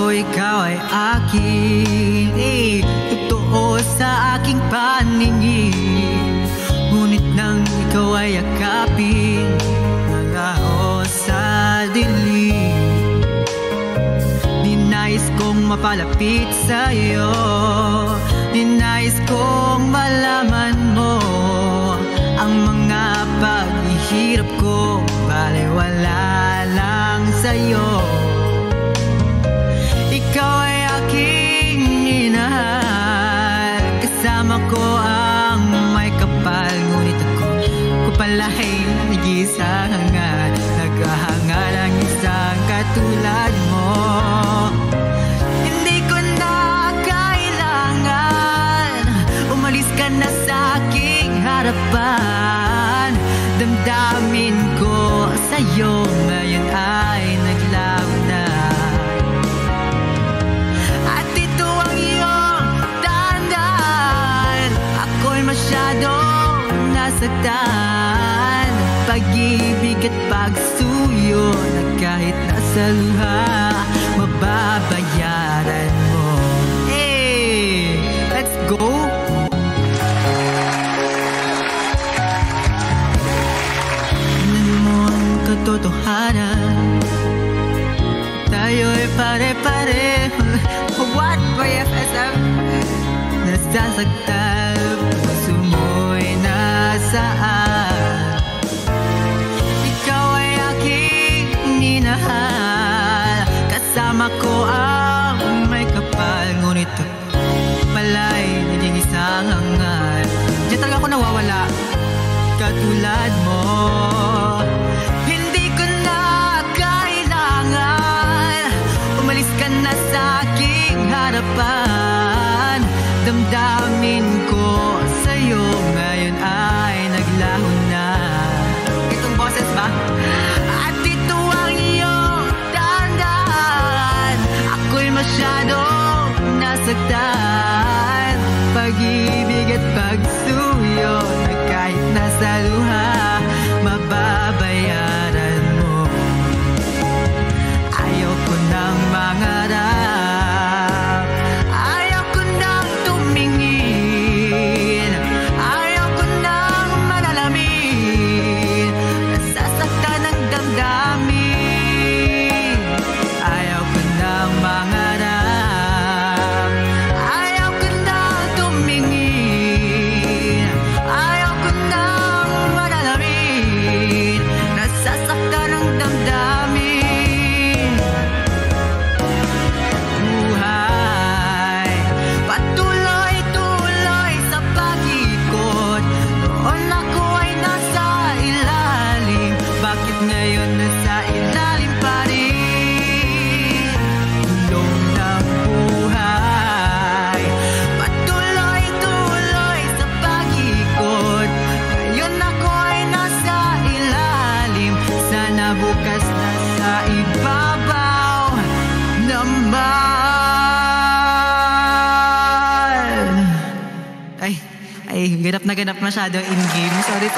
ikaw ay akin, totoo sa aking paningin. Ngunit nang ikaw ay yakapin, malaho sa dilim. Dinais kong mapalapit sa'yo, dinais kong malaman mo ang mga paghihirap ko, balewala lang sa'yo. Ikaw ay aking minahal, kasama ko ang may kapal. Ngunit ako pala'y nag-iisang hangad, naghahangal ang isang katulad mo. Hindi ko na kailangan umalis ka na sa aking harapan. Damdamin ko sa'yo ngayon ay naglaho na. At ito ang iyong tandaan, ako'y masyadong nasaktan. Pag-ibig at pagsuyo na kahit nasa luha, mababayaran mo. Hey, let's go! Katotohanan, tayo'y pare-pareho. What YFSM? Nasasagtan, puso mo'y nasaan. Ikaw ay aking minahal, kasama ko ang may kapal. Ngunit pala'y naging isang hangal. Diyan talaga ako nawawala, katulad mo. Damdamin ko sa'yo ngayon ay naglaho na. Itong boses ba? At ito ang iyong tandaan, ako'y masyadong nasaktan. Pag-ibig at pagsuyo na kahit nasa luha, mababayaran mo. Ayaw ko nang mangarap, bukas na sa ibabaw naman. Ay, ganap na ganap masyado in game. Sorry.